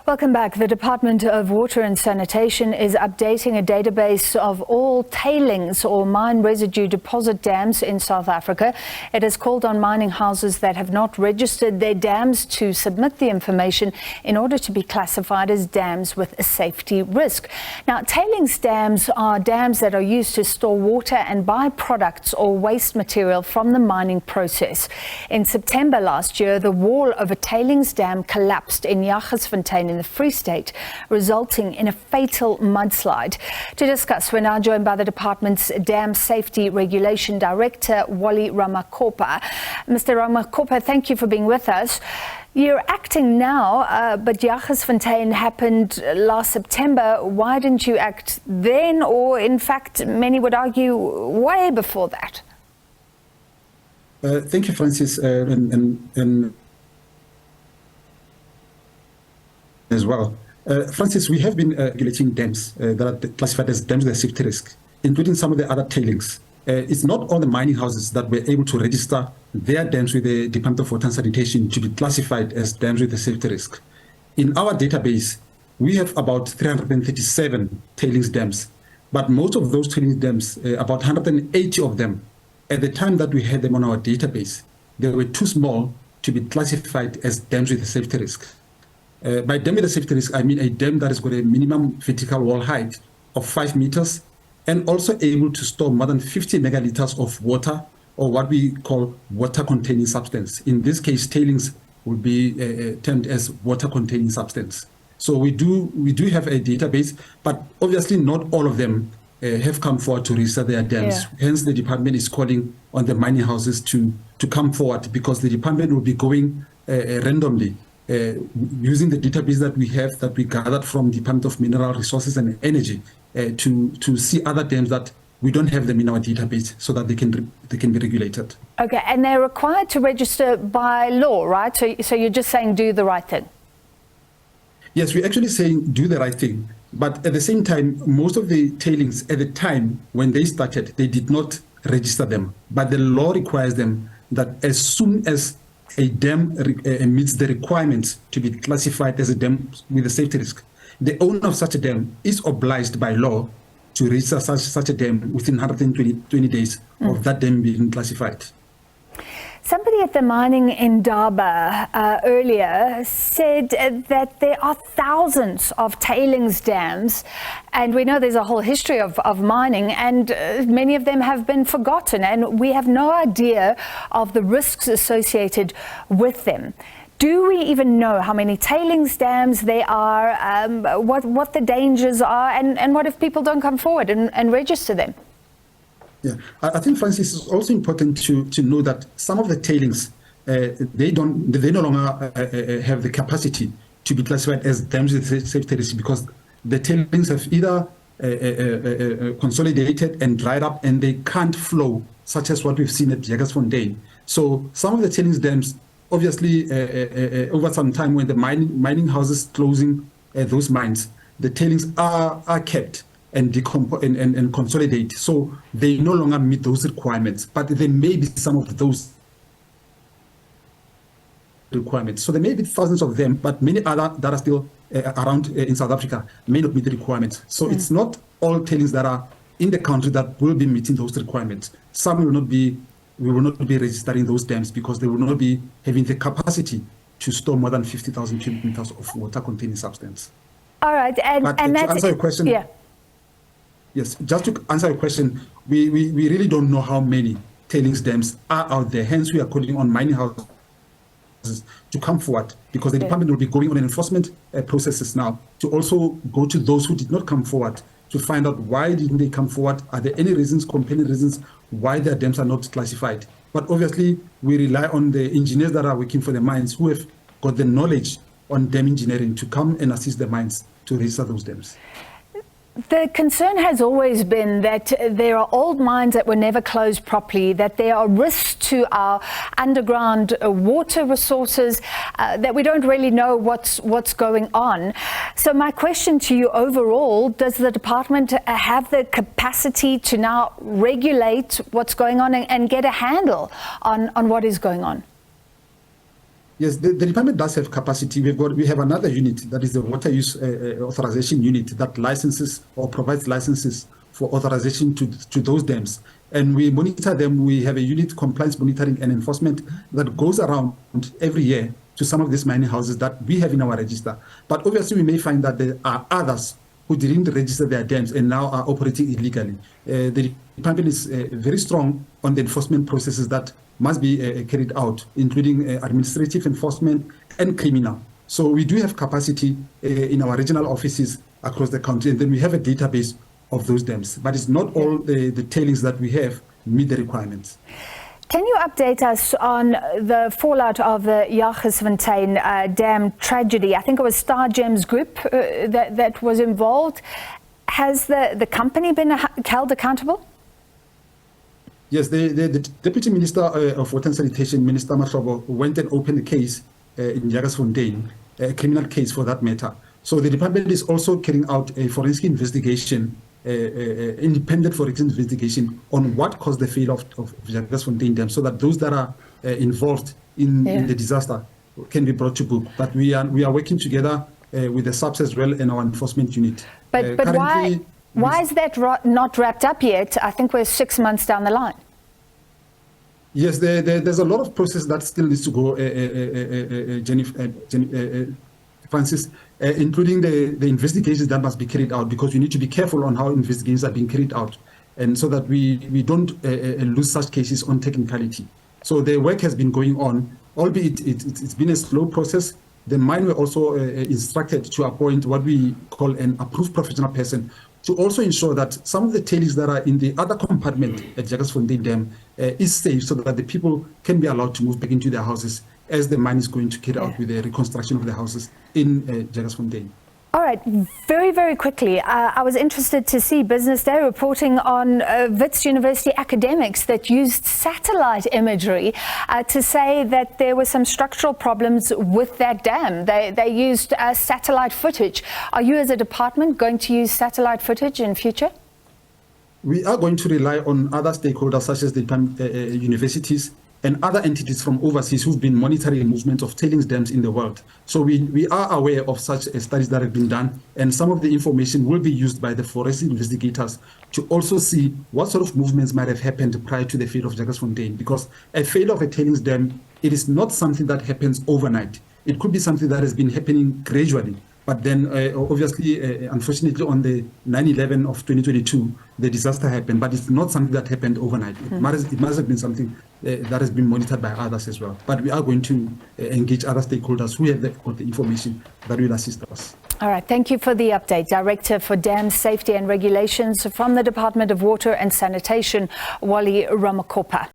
Welcome back. The Department of Water and Sanitation is updating a database of all tailings or mine residue deposit dams in South Africa. It has called on mining houses that have not registered their dams to submit the information in order to be classified as dams with a safety risk. Now, tailings dams are dams that are used to store water and byproducts or waste material from the mining process. In September last year, the wall of a tailings dam collapsed in Jagersfontein in the Free State, resulting in a fatal mudslide. To discuss, we're now joined by the department's Dam Safety Regulation Director, Wally Ramokopa. Mr. Ramokopa, thank you for being with us. You're acting now, but Jagersfontein happened last September. Why didn't you act then, or in fact, many would argue, way before that? Thank you, Francis, and as well. Francis, we have been regulating dams that are classified as dams with a safety risk, including some of the other tailings. It's not all the mining houses that were able to register their dams with the Department of Water and Sanitation to be classified as dams with a safety risk. In our database, we have about 337 tailings dams, but most of those tailings dams, about 180 of them, at the time that we had them on our database, they were too small to be classified as dams with a safety risk. By dam with a safety risk, I mean a dam that has got a minimum vertical wall height of 5 meters and also able to store more than 50 megaliters of water, or what we call water-containing substance. In this case, tailings would be termed as water-containing substance. So we do have a database, but obviously not all of them have come forward to register their dams. Yeah. Hence, the department is calling on the mining houses to come forward, because the department will be going randomly using the database that we have, that we gathered from the Department of Mineral Resources and Energy, to see other dams that we don't have them in our database, so that they can be regulated. Okay, and they're required to register by law, right? So you're just saying do the right thing? Yes, we're actually saying do the right thing. But at the same time, most of the tailings at the time when they started, they did not register them. But the law requires them that as soon as a dam meets the requirements to be classified as a dam with a safety risk, the owner of such a dam is obliged by law to register such a dam within 120 days of that dam being classified. Somebody at the mining Indaba earlier said that there are thousands of tailings dams, and we know there's a whole history of mining, and many of them have been forgotten, and we have no idea of the risks associated with them. Do we even know how many tailings dams there are, what the dangers are, and what if people don't come forward and register them? Yeah, I think, Francis, it's also important to know that some of the tailings, they no longer have the capacity to be classified as dams with safety risk, because the tailings have either consolidated and dried up, and they can't flow, such as what we've seen at Jagersfontein. So some of the tailings dams, obviously, over some time, when the mining houses closing those mines, the tailings are kept and decompose and consolidate, so they no longer meet those requirements. But there may be some of those requirements. So there may be thousands of them, but many other that are still around in South Africa may not meet the requirements. So it's not all tailings that are in the country that will be meeting those requirements. Some will not be. We will not be registering those dams because they will not be having the capacity to store more than 50,000 cubic meters of water-containing substance. All right, and to answer your question, yeah. Yes, just to answer your question, we really don't know how many tailings dams are out there. Hence, we are calling on mining houses to come forward, because the department will be going on enforcement processes now to also go to those who did not come forward to find out why didn't they come forward. Are there any reasons, compelling reasons, why their dams are not classified? But obviously, we rely on the engineers that are working for the mines, who have got the knowledge on dam engineering, to come and assist the mines to register those dams. The concern has always been that there are old mines that were never closed properly, that there are risks to our underground water resources, that we don't really know what's going on. So my question to you overall, does the department have the capacity to now regulate what's going on and get a handle on what is going on? Yes, the department does have capacity. We have another unit that is the water use authorization unit that licenses or provides licenses for authorization to those dams. And we monitor them. We have a unit, compliance monitoring and enforcement, that goes around every year to some of these mining houses that we have in our register. But obviously we may find that there are others who didn't register their dams and now are operating illegally. The department is very strong on the enforcement processes that must be carried out, including administrative enforcement and criminal. So we do have capacity in our regional offices across the country, and then we have a database of those dams. But it's not all the tailings that we have meet the requirements. Can you update us on the fallout of the Jagersfontein dam tragedy? I think it was Star Gems Group that was involved. Has the company been held accountable? Yes, the Deputy Minister of Water and Sanitation, Minister Mashobo, went and opened a case in Jagersfontein, a criminal case for that matter. So the department is also carrying out a forensic investigation, independent forensic investigation on what caused the failure of Jagersfontein Dam, so that those that are involved in the disaster can be brought to book. But we are working together with the SABC as well and our enforcement unit. But why is that not wrapped up yet? I think we're 6 months down the line. Yes, there's a lot of process that still needs to go, Francis, including the investigations that must be carried out, because we need to be careful on how investigations are being carried out, and so that we don't lose such cases on technicality. So the work has been going on, albeit it's been a slow process. The mine were also instructed to appoint what we call an approved professional person to also ensure that some of the tailings that are in the other compartment at Jagersfontein Dam is safe, so that the people can be allowed to move back into their houses as the mine is going to carry out with the reconstruction of the houses in Jagersfontein. All right, very, very quickly, I was interested to see Business Day reporting on Wits University academics that used satellite imagery to say that there were some structural problems with that dam. They used satellite footage. Are you as a department going to use satellite footage in future? We are going to rely on other stakeholders such as the universities and other entities from overseas who've been monitoring the movement of tailings dams in the world. So we are aware of such studies that have been done, and some of the information will be used by the forensic investigators to also see what sort of movements might have happened prior to the failure of Jagersfontein, because a failure of a tailings dam, it is not something that happens overnight. It could be something that has been happening gradually. But then, obviously, unfortunately, on the 9/11 of 2022, the disaster happened. But it's not something that happened overnight. It must have been something that has been monitored by others as well. But we are going to engage other stakeholders who have got the information that will assist us. All right. Thank you for the update. Director for Dam Safety and Regulations from the Department of Water and Sanitation, Wally Ramokopa.